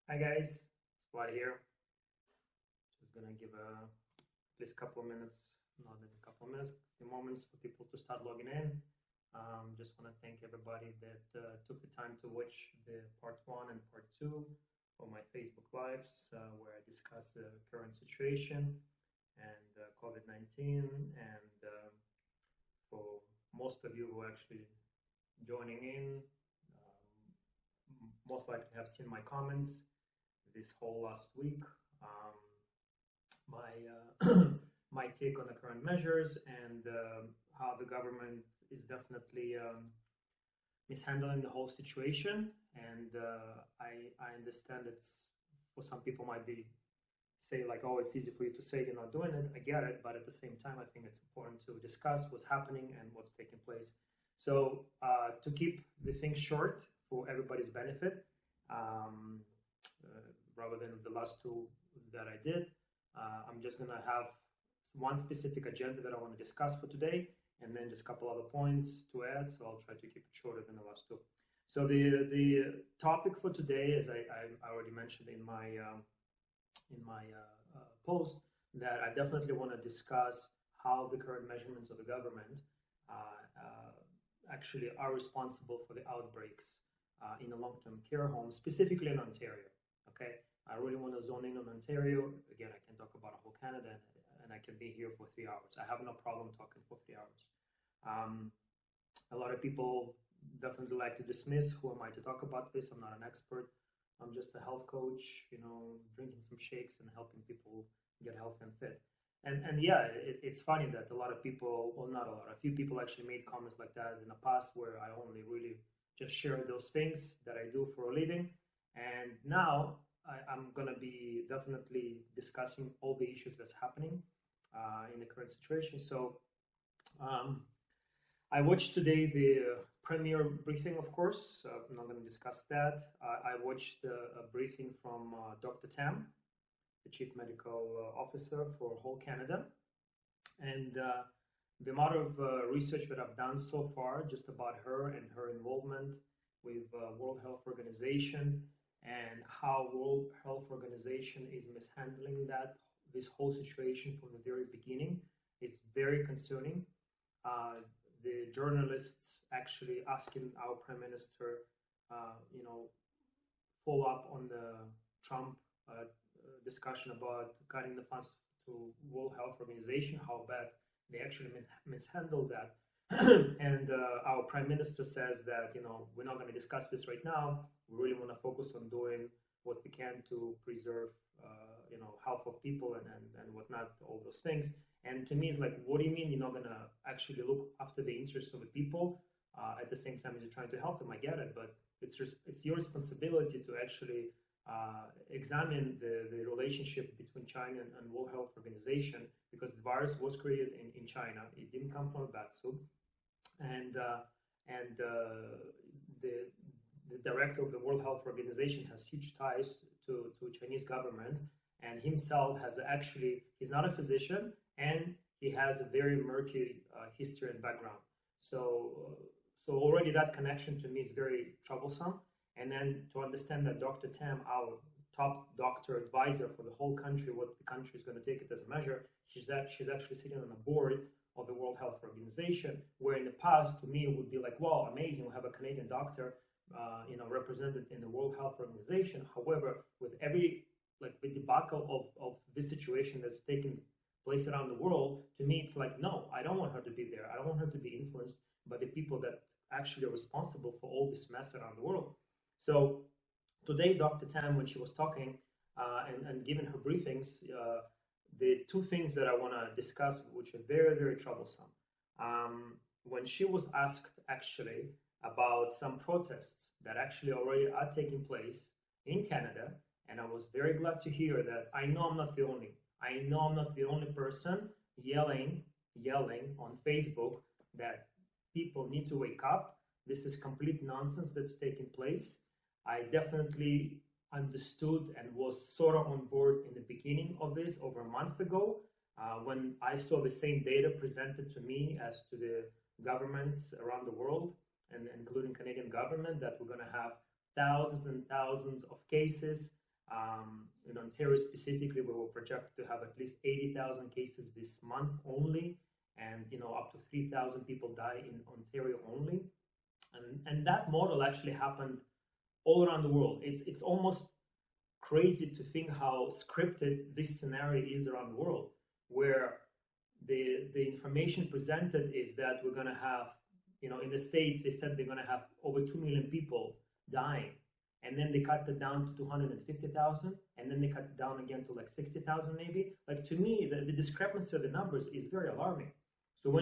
Hi guys, it's Vlad here. Just gonna give at least a couple of minutes, not even a couple of minutes, a few moments for people to start logging in. Just want to thank everybody that took the time to watch the part one and part two of my Facebook lives, where I discuss the current situation and COVID-19. And for most of you who are actually joining in, most likely have seen my comments this whole last week. Um, my my take on the current measures and how the government is definitely mishandling the whole situation. And I understand it's for some people might be say like, oh, it's easy for you to say you're not doing it. I get it, but at the same time, I think it's important to discuss what's happening and what's taking place. So to keep the things short for everybody's benefit, um, rather than the last two that I did. I'm just going to have one specific agenda that I want to discuss for today, and then just a couple other points to add. So I'll try to keep it shorter than the last two. So the topic for today, as I already mentioned in my post, that I definitely want to discuss how the current measurements of the government actually are responsible for the outbreaks in a long-term care home, specifically in Ontario. Okay, I really want to zone in on Ontario. Again, I can talk about whole Canada, and I can be here for 3 hours. I have no problem talking for 3 hours. Um, a lot of people definitely like to dismiss who am I to talk about this. I'm not an expert. I'm just a health coach, drinking some shakes and helping people get healthy and fit. And yeah, it's funny that a lot of people, well, not a lot, a few people actually made comments like that in the past where I only really just share those things that I do for a living. And now I'm going to be definitely discussing all the issues that's happening in the current situation. So um, I watched today the premiere briefing, of course. I'm not going to discuss that. I watched a briefing from Dr. Tam, the Chief Medical Officer for whole Canada. And the amount of research that I've done so far just about her and her involvement with World Health Organization and how World Health Organization is mishandling this whole situation from the very beginning is very concerning. The journalists actually asking our prime minister, follow up on the Trump discussion about cutting the funds to World Health Organization, how bad they actually mishandled that. And our prime minister says that we're not going to discuss this right now. We really want to focus on doing what we can to preserve health of people and whatnot, all those things. And to me, it's like, what do you mean you're not going to actually look after the interests of the people at the same time as you're trying to help them? I get it, but it's your responsibility to actually examine the relationship between China and World Health Organization, because the virus was created in China. It didn't come from a bat soup, and the director of the World Health Organization has huge ties to Chinese government, and himself has actually, he's not a physician, and he has a very murky history and background. So already that connection to me is very troublesome. And then to understand that Dr. Tam, our top doctor advisor for the whole country, what the country is going to take it as a measure, she's actually sitting on the board of the World Health Organization, where in the past, to me, it would be like, wow, amazing, we have a Canadian doctor, represented in the World Health Organization. However, with every the debacle of this situation that's taken place around the world, to me, it's like, no, I don't want her to be there. I don't want her to be influenced by the people that actually are responsible for all this mess around the world. So today, Dr. Tam, when she was talking and giving her briefings, the two things that I want to discuss, which are very, very troublesome. When she was asked actually about some protests that actually already are taking place in Canada, and I was very glad to hear that. I know I'm not the only. I know I'm not the only person yelling on Facebook that people need to wake up. This is complete nonsense that's taking place. I definitely understood and was sort of on board in the beginning of this over a month ago, when I saw the same data presented to me as to the governments around the world, and including Canadian government, that we're going to have thousands and thousands of cases, In Ontario specifically, we were projected to have at least 80,000 cases this month only, and up to 3,000 people die in Ontario only. And that model actually happened all around the world. It's almost crazy to think how scripted this scenario is around the world, where the information presented is that we're going to have, in the States, they said they're going to have over 2 million people dying. And then they cut it down to 250,000, and then they cut it down again to like 60,000 maybe. Like, to me, the discrepancy of the numbers is very alarming. So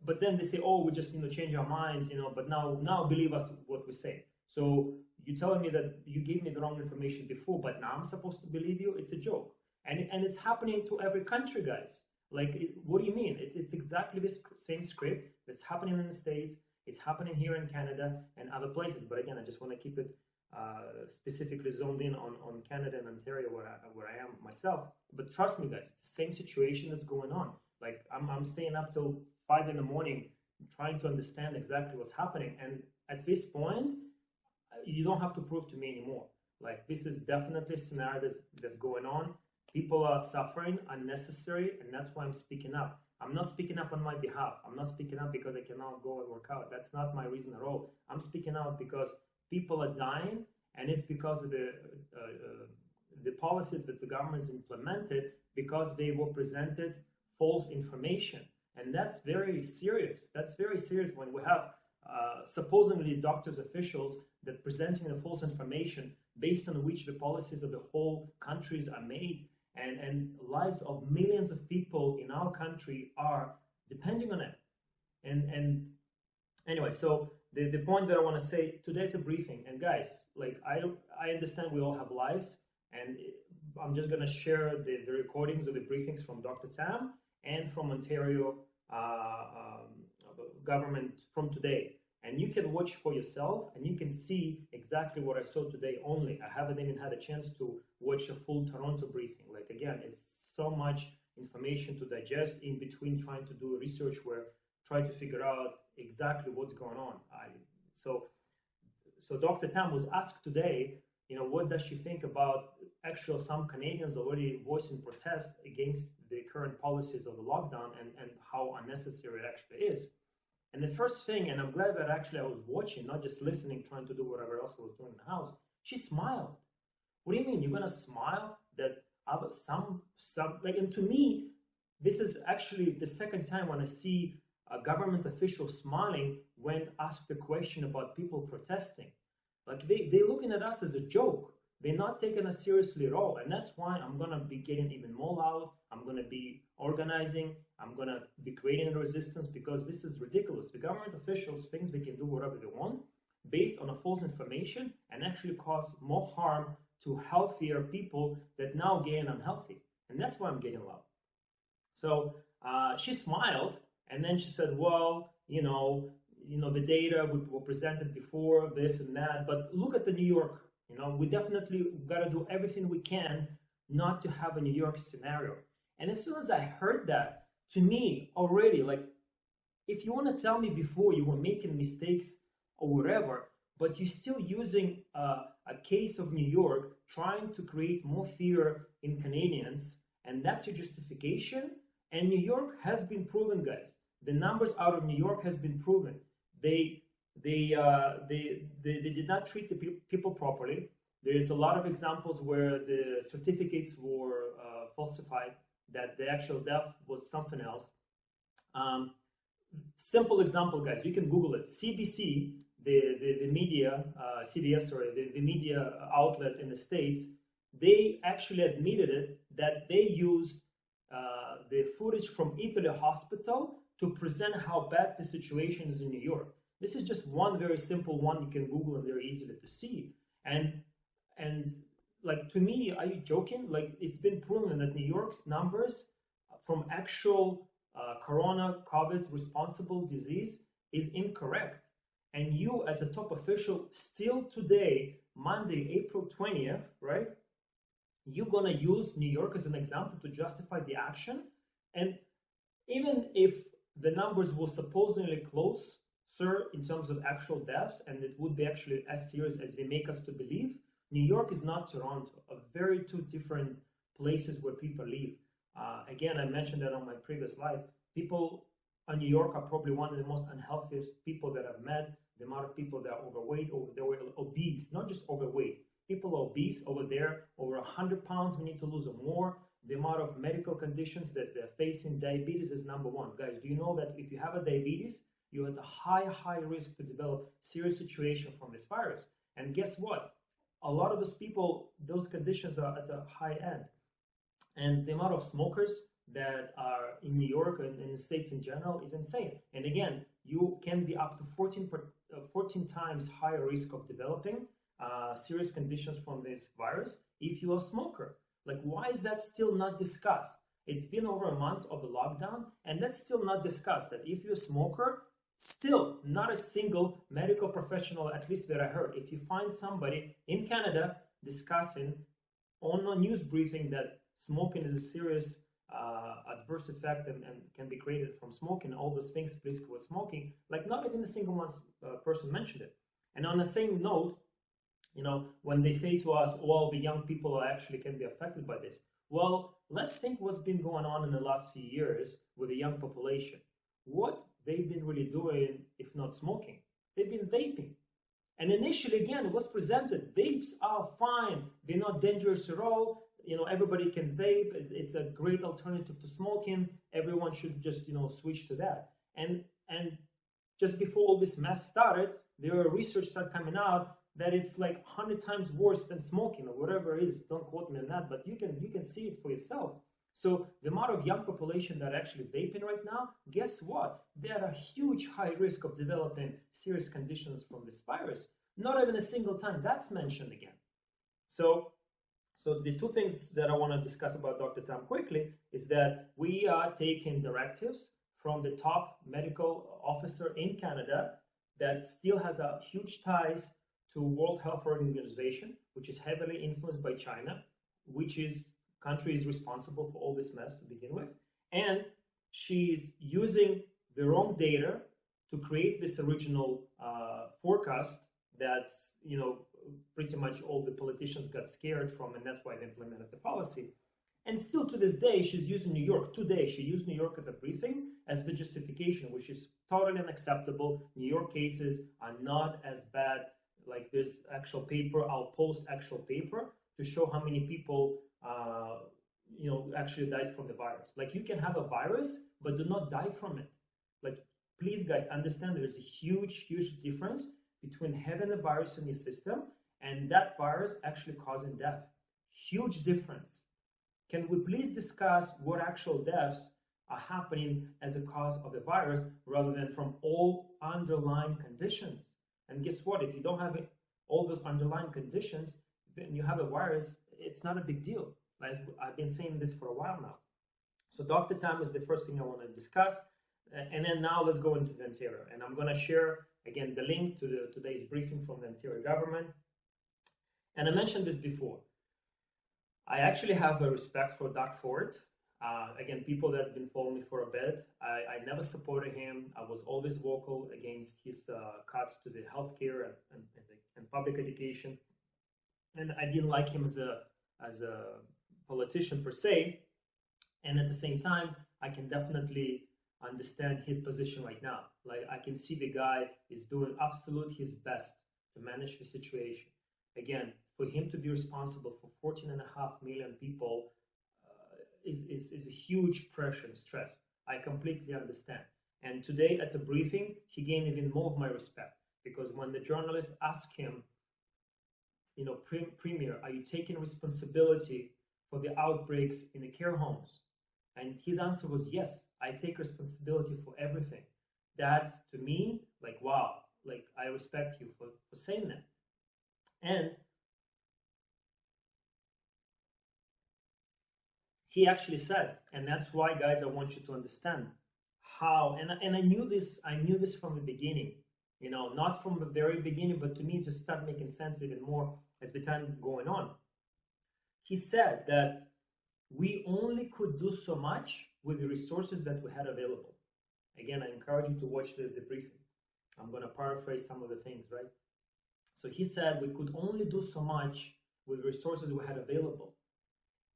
but then they say, oh, we just change our minds, but now believe us what we say. So you're telling me that you gave me the wrong information before, but now I'm supposed to believe you? It's a joke, and it's happening to every country, guys. Like, what do you mean? It's exactly this same script that's happening in the States. It's happening here in Canada and other places. But again, I just want to keep it specifically zoned in on Canada and Ontario, where I am myself. But trust me, guys, it's the same situation that's going on. Like, I'm staying up till 5 in the morning trying to understand exactly what's happening. And at this point, you don't have to prove to me anymore. Like, this is definitely a scenario that's going on. People are suffering unnecessary, and that's why I'm speaking up. I'm not speaking up on my behalf. I'm not speaking up because I cannot go and work out. That's not my reason at all. I'm speaking out because people are dying, and it's because of the policies that the government's implemented, because they were presented false information. And that's very serious. That's very serious when we have supposedly doctors, officials that presenting the false information based on which the policies of the whole countries are made, and lives of millions of people in our country are depending on it. And anyway, so the point that I want to say today at the briefing, and guys, like, I understand we all have lives, and I'm just going to share the recordings of the briefings from Dr. Tam and from Ontario government from today. And you can watch for yourself, and you can see exactly what I saw today only. I haven't even had a chance to watch a full Toronto briefing. Like, again, it's so much information to digest in between trying to do research where try to figure out exactly what's going on. So Dr. Tam was asked today, what does she think about actually some Canadians already voicing protest against the current policies of the lockdown and how unnecessary it actually is. And the first thing, and I'm glad that actually I was watching, not just listening, trying to do whatever else I was doing in the house, she smiled. What do you mean? You're going to smile that some, like, and to me, this is actually the second time when I see a government official smiling when asked a question about people protesting. Like, they're looking at us as a joke. They're not taking us seriously at all. And that's why I'm going to be getting even more loud. I'm going to be organizing. I'm going to be creating a resistance, because this is ridiculous. The government officials think they can do whatever they want based on a false information and actually cause more harm to healthier people that now getting unhealthy. And that's why I'm getting loud. So she smiled, and then she said, well, the data were presented before, this and that, but look at the New York. We definitely got to do everything we can not to have a New York scenario. And as soon as I heard that, to me already, like, if you want to tell me before you were making mistakes or whatever, but you're still using a case of New York, trying to create more fear in Canadians, and that's your justification. And New York has been proven, guys. The numbers out of New York has been proven. They did not treat the people properly. There's a lot of examples where the certificates were falsified, that the actual death was something else. Simple example, guys, you can Google it. CBC, the media, CBS, sorry, the media outlet in the States, they actually admitted it, that they used the footage from Italy hospital to present how bad the situation is in New York. This is just one very simple one you can Google and very easily to see. And like, to me, are you joking? Like, it's been proven that New York's numbers from actual corona, COVID responsible disease is incorrect. And you, as a top official, still today, Monday, April 20th, right? You're gonna use New York as an example to justify the action. And even if the numbers were supposedly close, sir, in terms of actual deaths, and it would be actually as serious as they make us to believe, New York is not Toronto. A very two different places where people live. Again, I mentioned that on my previous life. People in New York are probably one of the most unhealthiest people that I've met. The amount of people that are overweight, they're obese, not just overweight. People are obese over there, over 100 pounds, we need to lose more. The amount of medical conditions that they're facing, diabetes is number one. Guys, do you know that if you have a diabetes, you're at a high risk to develop serious situation from this virus? And guess what? A lot of those people, those conditions are at the high end. And the amount of smokers that are in New York and in the States in general is insane. And again, you can be up to 14 times higher risk of developing serious conditions from this virus if you're a smoker. Like, why is that still not discussed? It's been over a month of the lockdown, and that's still not discussed, that if you're a smoker, still not a single medical professional, at least that I heard, if you find somebody in Canada discussing on a news briefing that smoking is a serious adverse effect and can be created from smoking, all those things basically with smoking, like not even a single one person mentioned it. And on the same note, you know, when they say to us, well, the young people actually can be affected by this. Well, let's think what's been going on in the last few years with the young population. What they've been really doing, if not smoking, they've been vaping. And initially, again, it was presented, vapes are fine. They're not dangerous at all. You know, everybody can vape. It's a great alternative to smoking. Everyone should just, you know, switch to that. And just before all this mess started, there were research started coming out that it's like 100 times worse than smoking or whatever it is. Don't quote me on that, but you can see it for yourself. So the amount of young population that are actually vaping right now, guess what? They're at a huge high risk of developing serious conditions from this virus. Not even a single time that's mentioned again. So the two things that I want to discuss about Dr. Tam quickly is that we are taking directives from the top medical officer in Canada that still has a huge ties to World Health Organization, which is heavily influenced by China, which is country is responsible for all this mess to begin with. And she's using the wrong data to create this original forecast that's, you know, pretty much all the politicians got scared from, and that's why they implemented the policy. And still to this day, she's using New York. Today, she used New York at the briefing as the justification, which is totally unacceptable. New York cases are not as bad. Like this actual paper, I'll post actual paper to show how many people, you know, actually died from the virus. Like, you can have a virus, but do not die from it. Like, please guys, understand there's a huge difference between having a virus in your system and that virus actually causing death. Huge difference. Can we please discuss what actual deaths are happening as a cause of the virus rather than from all underlying conditions? And guess what? If you don't have all those underlying conditions, then you have a virus, it's not a big deal. As I've been saying this for a while now. So Dr. Tam is the first thing I want to discuss. And then now let's go into the Ontario. And I'm going to share, again, the link to today's briefing from the Ontario government. And I mentioned this before. I actually have a respect for Doug Ford. Again, people that have been following me for a bit, I never supported him. I was always vocal against his cuts to the healthcare and public education. And I didn't like him as a politician per se. And at the same time, I can definitely understand his position right now. Like, I can see the guy is doing absolute his best to manage the situation. Again, for him to be responsible for 14.5 million people is a huge pressure and stress. I completely understand. And today at the briefing, he gained even more of my respect, because when the journalist asked him, you know, Premier, are you taking responsibility for the outbreaks in the care homes? And his answer was, yes, I take responsibility for everything. That's, to me, like, wow, like, I respect you for saying that. And he actually said, and that's why, guys, I want you to understand how, and I knew this from the beginning, you know, not from the very beginning, but to me, it just started making sense even more as the time going on. He said that we only could do so much with the resources that we had available. Again, I encourage you to watch the briefing. I'm going to paraphrase some of the things, right? So he said we could only do so much with resources we had available.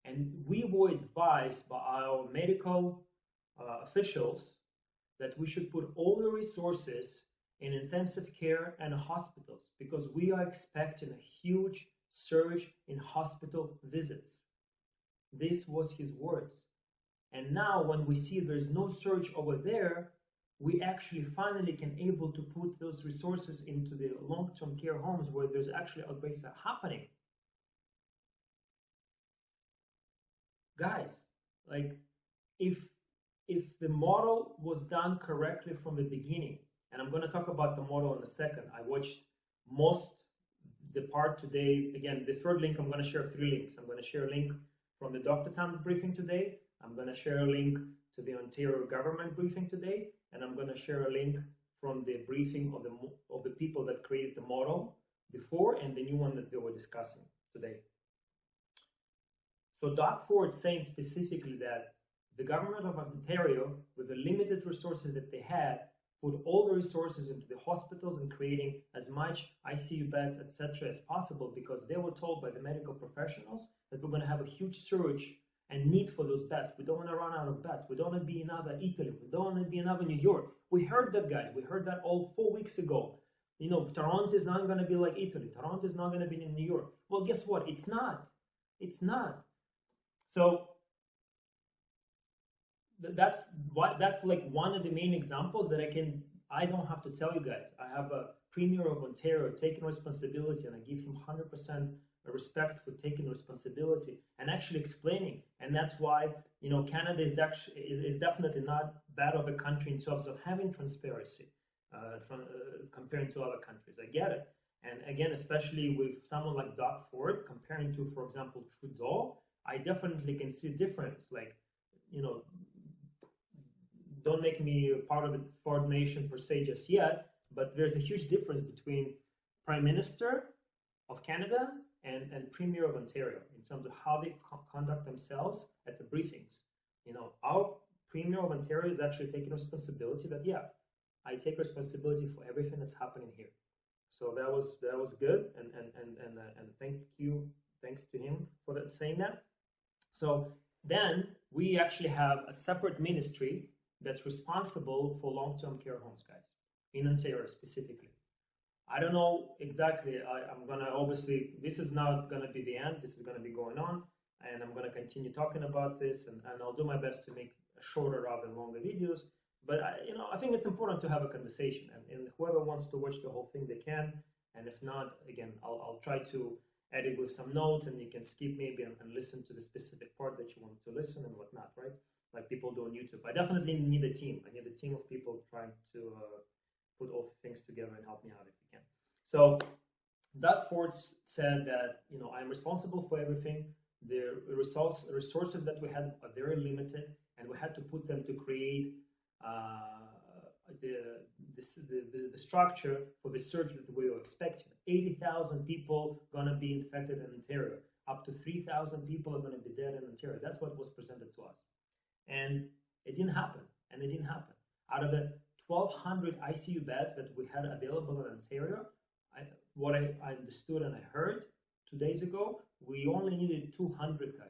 And we were advised by our medical officials that we should put all the resources in intensive care and hospitals because we are expecting a huge surge in hospital visits. This was his words. And now when we see there's no surge over there, we actually finally can able to put those resources into the long-term care homes where there's actually outbreaks are happening. Guys, like if the model was done correctly from the beginning, and I'm going to talk about the model in a second. I watched the part today. Again, the third link, I'm going to share 3 links. I'm going to share a link from the Dr. Tam's briefing today. I'm going to share a link to the Ontario government briefing today, and I'm going to share a link from the briefing of the people that created the model before and the new one that they were discussing today. So Doc Ford saying specifically that the government of Ontario, with the limited resources that they had, put all the resources into the hospitals and creating as much ICU beds, etc., as possible because they were told by the medical professionals that we're going to have a huge surge and need for those beds. We don't want to run out of beds. We don't want to be another Italy. We don't want to be another New York. We heard that, guys. We heard that all 4 weeks ago. You know, Toronto is not going to be like Italy. Toronto is not going to be in New York. Well, guess what? It's not. It's not. So that's like one of the main examples that I don't have to tell you guys. I have a Premier of Ontario taking responsibility, and I give him 100% respect for taking responsibility and actually explaining. And that's why, you know, Canada is definitely not bad of a country in terms of having transparency comparing to other countries. I get it. And again, especially with someone like Doc Ford comparing to, for example, Trudeau, I definitely can see a difference. Like, you know, don't make me part of the Ford Nation per se just yet, but there's a huge difference between Prime Minister of Canada and Premier of Ontario in terms of how they conduct themselves at the briefings. You know, our Premier of Ontario is actually taking responsibility that, yeah, I take responsibility for everything that's happening here. So that was good, and thanks to him for that, saying that. So then we actually have a separate ministry that's responsible for long-term care homes, guys, in Ontario specifically. I don't know exactly. I'm going to, obviously, this is not going to be the end. This is going to be going on, and I'm going to continue talking about this, and I'll do my best to make shorter rather than longer videos. But, I think it's important to have a conversation, and whoever wants to watch the whole thing, they can. And if not, again, I'll try to edit with some notes, and you can skip maybe and listen to the specific part that you want to listen and whatnot, right? Like people do on YouTube. I definitely need a team. I need a team of people trying to put all things together and help me out if you can. So Doug Ford said that, I'm responsible for everything. The resources that we had are very limited, and we had to put them to create the structure for the surge that we were expecting. 80,000 people gonna be infected in Ontario. Up to 3,000 people are gonna be dead in Ontario. That's what was presented to us. And it didn't happen, Out of the 1,200 ICU beds that we had available in Ontario, what I understood and I heard 2 days ago, we only needed 200 guys.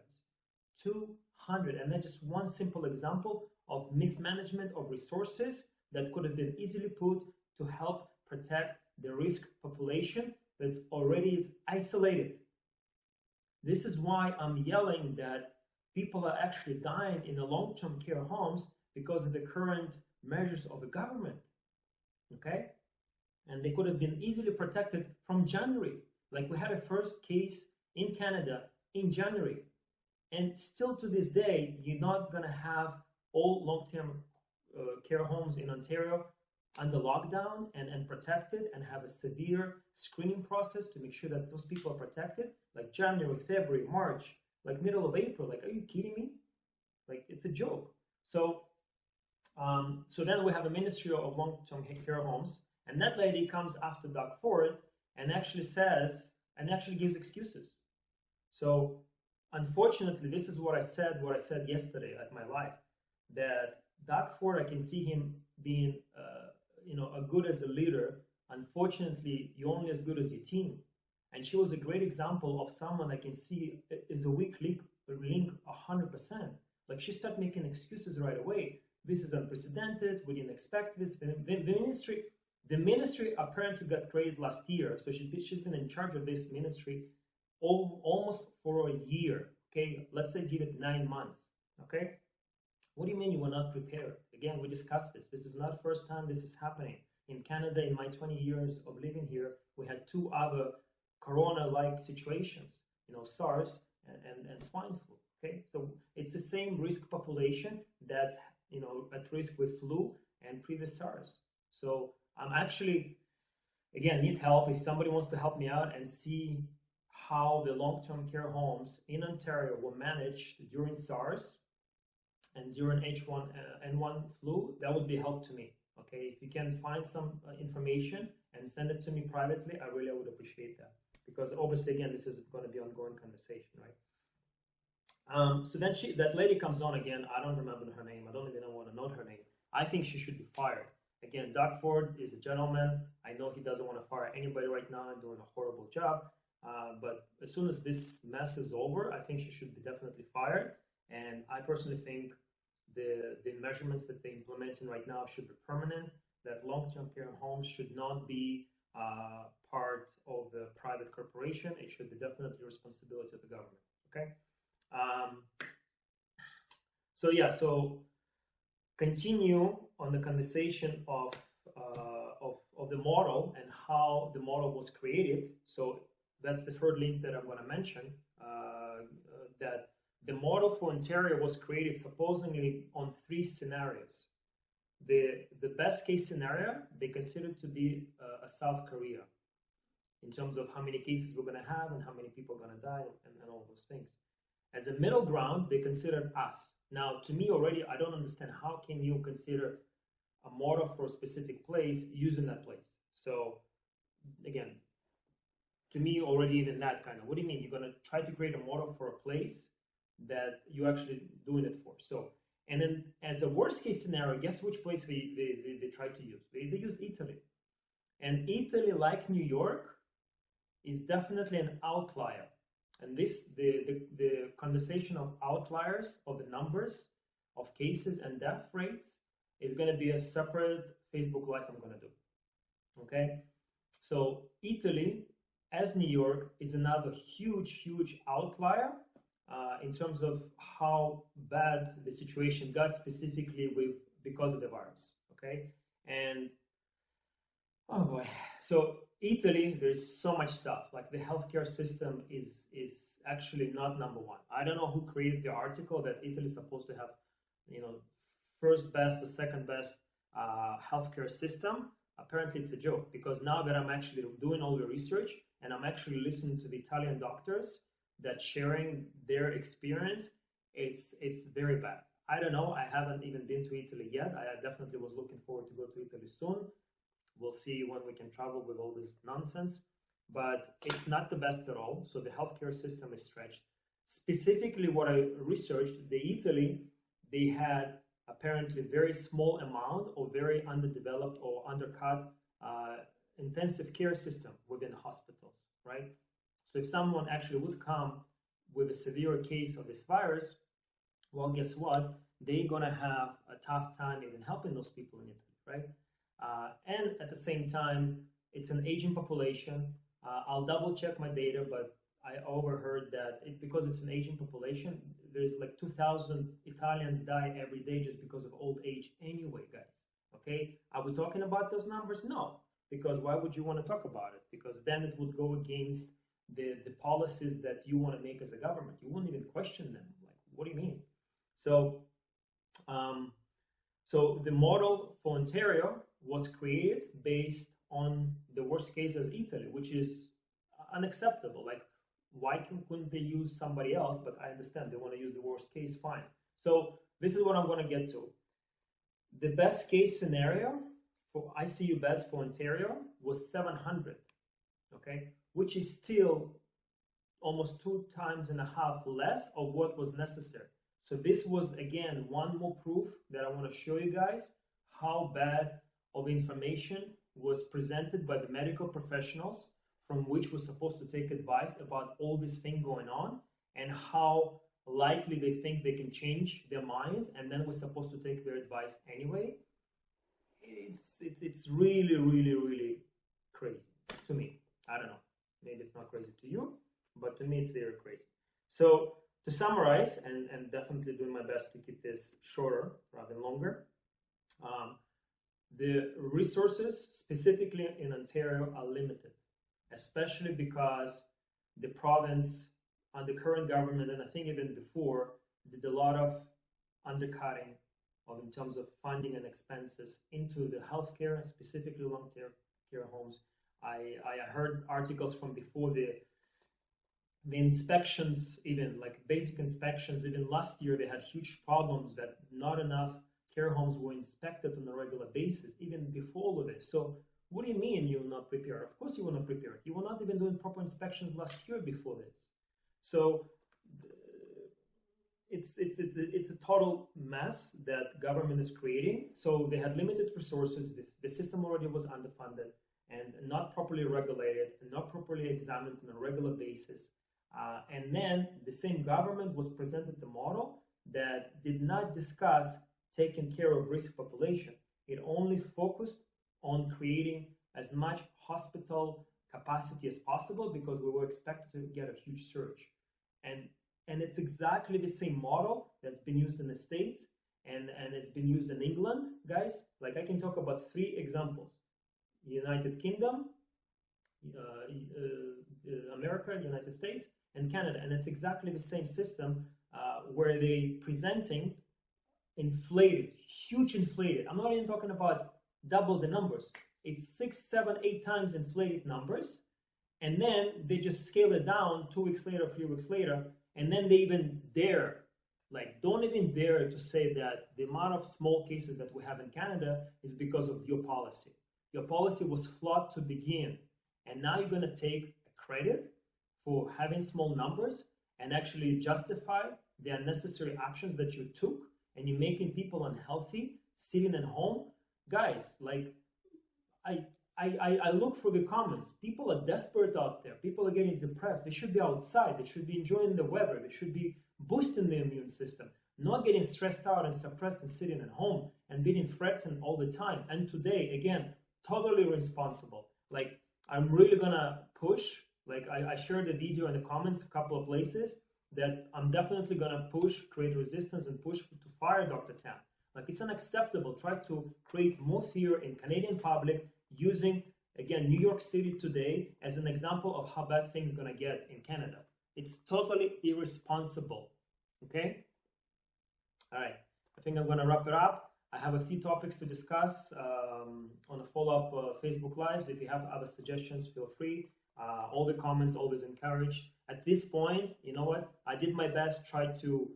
200, and that's just one simple example of mismanagement of resources that could have been easily put to help protect the risk population that's already is isolated. This is why I'm yelling that people are actually dying in the long-term care homes because of the current measures of the government, okay? And they could have been easily protected from January. Like we had a first case in Canada in January. And still to this day, you're not gonna have all long-term care homes in Ontario under lockdown and protected and have a severe screening process to make sure that those people are protected. Like January, February, March, like middle of April. Like, are you kidding me? Like, it's a joke. So, so then we have a Ministry of Long-Term Care Homes, and that lady comes after Doug Ford and actually says, and actually gives excuses. So, unfortunately, this is what I said yesterday at my live, that Doug Ford, I can see him being, a good as a leader. Unfortunately, you're only as good as your team. And she was a great example of someone I can see is a weak link 100%. Like she started making excuses right away. This is unprecedented. We didn't expect this. The ministry apparently got created last year. So she's been in charge of this ministry almost for a year. Okay, let's say give it 9 months. Okay, what do you mean you were not prepared? Again, we discussed this. This is not the first time this is happening. In Canada, in my 20 years of living here, we had 2 other corona-like situations, SARS and swine flu. Okay, so it's the same risk population that's at risk with flu and previous SARS. So I'm actually, again, need help. If somebody wants to help me out and see how the long-term care homes in Ontario were managed during SARS and during H1N1 flu, that would be help to me. Okay, if you can find some information and send it to me privately, I really would appreciate that, because obviously, again, this is going to be an ongoing conversation, right? So then that lady comes on again. I don't remember her name. I don't even want to know her name. I think she should be fired. Again, Doug Ford is a gentleman. I know he doesn't want to fire anybody right now and doing a horrible job. But as soon as this mess is over, I think she should be definitely fired. And I personally think the measurements that they're implementing right now should be permanent, that long-term care homes should not be part of the private corporation. It should be definitely the responsibility of the government, okay? So continue on the conversation of the model and how the model was created. So that's the third link that I'm going to mention, that the model for Ontario was created supposedly on 3 scenarios. The best case scenario, they considered to be a South Korea in terms of how many cases we're going to have and how many people are going to die and all those things. As a middle ground, they considered us. Now, to me already, I don't understand how can you consider a model for a specific place using that place. So again, to me already even that kind of, what do you mean? You're going to try to create a model for a place that you're actually doing it for. So, and then as a worst case scenario, guess which place they try to use? They use Italy. And Italy, like New York, is definitely an outlier. And this, the conversation of outliers, of the numbers of cases and death rates, is going to be a separate Facebook Live I'm going to do. Okay? So Italy, as New York, is another huge outlier in terms of how bad the situation got specifically because of the virus. Okay? And oh boy. So Italy, there's so much stuff. Like the healthcare system is actually not number one. I don't know who created the article that Italy is supposed to have, first best or second best healthcare system. Apparently it's a joke, because now that I'm actually doing all the research and I'm actually listening to the Italian doctors that sharing their experience, it's very bad. I don't know. I haven't even been to Italy yet. I definitely was looking forward to go to Italy soon. We'll see when we can travel with all this nonsense, but it's not the best at all. So the healthcare system is stretched. Specifically, what I researched, Italy, they had apparently very small amount or very underdeveloped or undercut intensive care system within hospitals, right? So if someone actually would come with a severe case of this virus, well, guess what? They're gonna have a tough time even helping those people in Italy, right? And at the same time, it's an aging population. I'll double check my data, but I overheard that because it's an aging population, there's like 2,000 Italians die every day just because of old age anyway, guys. Okay? Are we talking about those numbers? No. Because why would you want to talk about it? Because then it would go against the policies that you want to make as a government. You wouldn't even question them. Like, what do you mean? So, so the model for Ontario was created based on the worst case as Italy, which is unacceptable. Like, why couldn't they use somebody else? But I understand they want to use the worst case, fine. So this is what I'm going to get to. The best case scenario for ICU beds for Ontario was 700, okay, which is still almost 2.5 times less of what was necessary. So this was, again, one more proof that I want to show you guys how bad of information was presented by the medical professionals from which we're supposed to take advice about all this thing going on and how likely they think they can change their minds, and then we're supposed to take their advice anyway. It's really, really, really crazy to me. I don't know. Maybe it's not crazy to you, but to me it's very crazy. So to summarize, and definitely doing my best to keep this shorter rather than longer, the resources specifically in Ontario are limited, especially because the province under current government, and I think even before, did a lot of undercutting in terms of funding and expenses into the healthcare, specifically long-term care homes. I heard articles from before the inspections, even like basic inspections. Even last year, they had huge problems that not enough care homes were inspected on a regular basis, even before all of this. So what do you mean you're not prepared? Of course you were not prepared. You were not even doing proper inspections last year before this. So it's a total mess that government is creating. So they had limited resources. The system already was underfunded and not properly regulated and not properly examined on a regular basis. And then the same government was presented the model that did not discuss taking care of risk population. It only focused on creating as much hospital capacity as possible because we were expected to get a huge surge. And it's exactly the same model that's been used in the States and it's been used in England, guys. Like I can talk about 3 examples: United Kingdom, America, United States, and Canada. And it's exactly the same system where they presenting inflated, huge inflated. I'm not even talking about double the numbers. It's 6, 7, 8 times inflated numbers. And then they just scale it down 2 weeks later, 3 weeks later. And then they even dare, like don't even dare to say that the amount of small cases that we have in Canada is because of your policy. Your policy was flawed to begin. And now you're going to take credit for having small numbers and actually justify the unnecessary actions that you took, and you're making people unhealthy, sitting at home. Guys, like I look for the comments. People are desperate out there. People are getting depressed. They should be outside. They should be enjoying the weather. They should be boosting the immune system, not getting stressed out and suppressed and sitting at home and being threatened all the time. And today, again, totally responsible. Like I'm really gonna push. Like I shared the video in the comments a couple of places that I'm definitely gonna push, create resistance and push to fire Dr. Tam. Like it's unacceptable. Try to create more fear in Canadian public using, again, New York City today as an example of how bad things are gonna get in Canada. It's totally irresponsible, okay? All right, I think I'm gonna wrap it up. I have a few topics to discuss on a follow-up Facebook Lives. If you have other suggestions, feel free. All the comments, always encouraged. At this point, you know what? I did my best, tried to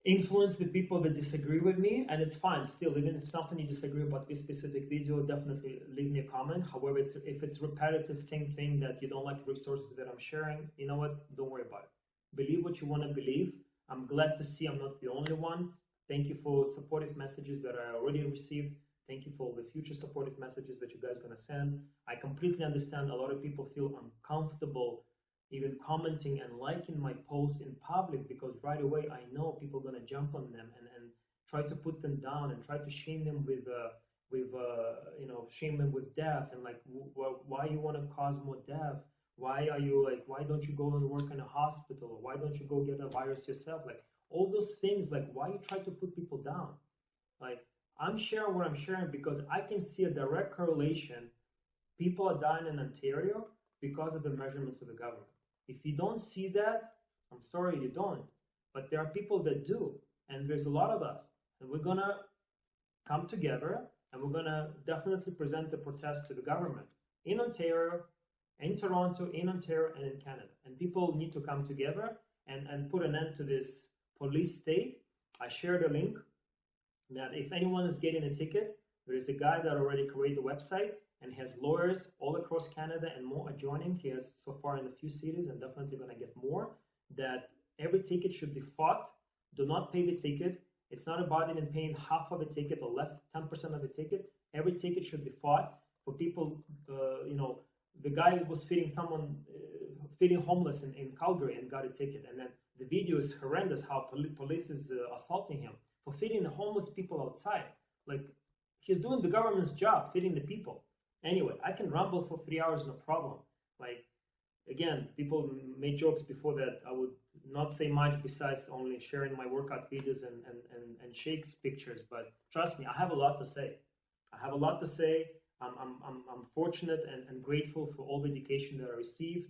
influence the people that disagree with me, and it's fine still. Even if something you disagree about this specific video, definitely leave me a comment. However, if it's repetitive, same thing that you don't like the resources that I'm sharing, you know what? Don't worry about it. Believe what you want to believe. I'm glad to see I'm not the only one. Thank you for supportive messages that I already received. Thank you for the future supportive messages that you guys are going to send. I completely understand a lot of people feel uncomfortable even commenting and liking my posts in public because right away I know people are going to jump on them and try to put them down and try to shame them with shame them with death and like why you want to cause more death? Why are you like, why don't you go and work in a hospital? Why don't you go get a virus yourself? Like all those things, like why you try to put people down? Like I'm sharing what I'm sharing because I can see a direct correlation. People are dying in Ontario because of the measurements of the government. If you don't see that, I'm sorry you don't. But there are people that do, and there's a lot of us. And we're going to come together, and we're going to definitely present the protest to the government in Ontario, in Toronto, in Ontario, and in Canada. And people need to come together and put an end to this police state. I shared a link that if anyone is getting a ticket, there is a guy that already created the website and has lawyers all across Canada and more adjoining. He has so far in a few cities and definitely going to get more, that every ticket should be fought. Do not pay the ticket. It's not about even paying half of a ticket or less, 10% of a ticket. Every ticket should be fought for people, the guy was feeding someone, feeding homeless in Calgary and got a ticket. And then the video is horrendous how police is assaulting him for feeding the homeless people outside. Like, he's doing the government's job, feeding the people. Anyway, I can ramble for 3 hours, no problem. Like, again, people made jokes before that I would not say much besides only sharing my workout videos and shakes pictures. But trust me, I have a lot to say. I have a lot to say. I'm fortunate and grateful for all the education that I received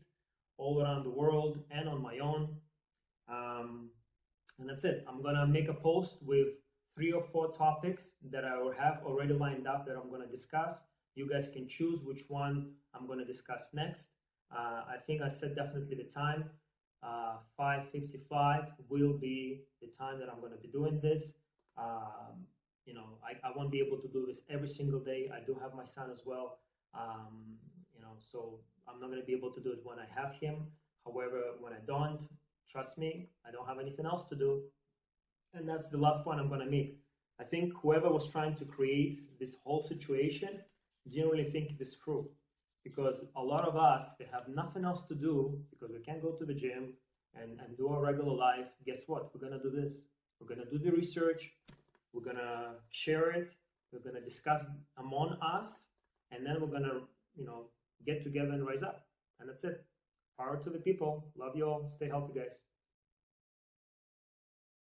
all around the world and on my own. And that's it. I'm going to make a post with 3 or 4 topics that I will have already lined up that I'm going to discuss. You guys can choose which one I'm going to discuss next. I think I said definitely the time. 5:55 will be the time that I'm going to be doing this. I won't be able to do this every single day. I do have my son as well, so I'm not going to be able to do it when I have him. However, when I don't, trust me, I don't have anything else to do. And that's the last point I'm going to make. I think whoever was trying to create this whole situation didn't really think this through, because a lot of us, they have nothing else to do because we can't go to the gym and do our regular life. Guess what? We're going to do this. We're going to do the research. We're going to share it. We're going to discuss among us. And then we're going to, get together and rise up. And that's it. Power to the people. Love you all. Stay healthy, guys.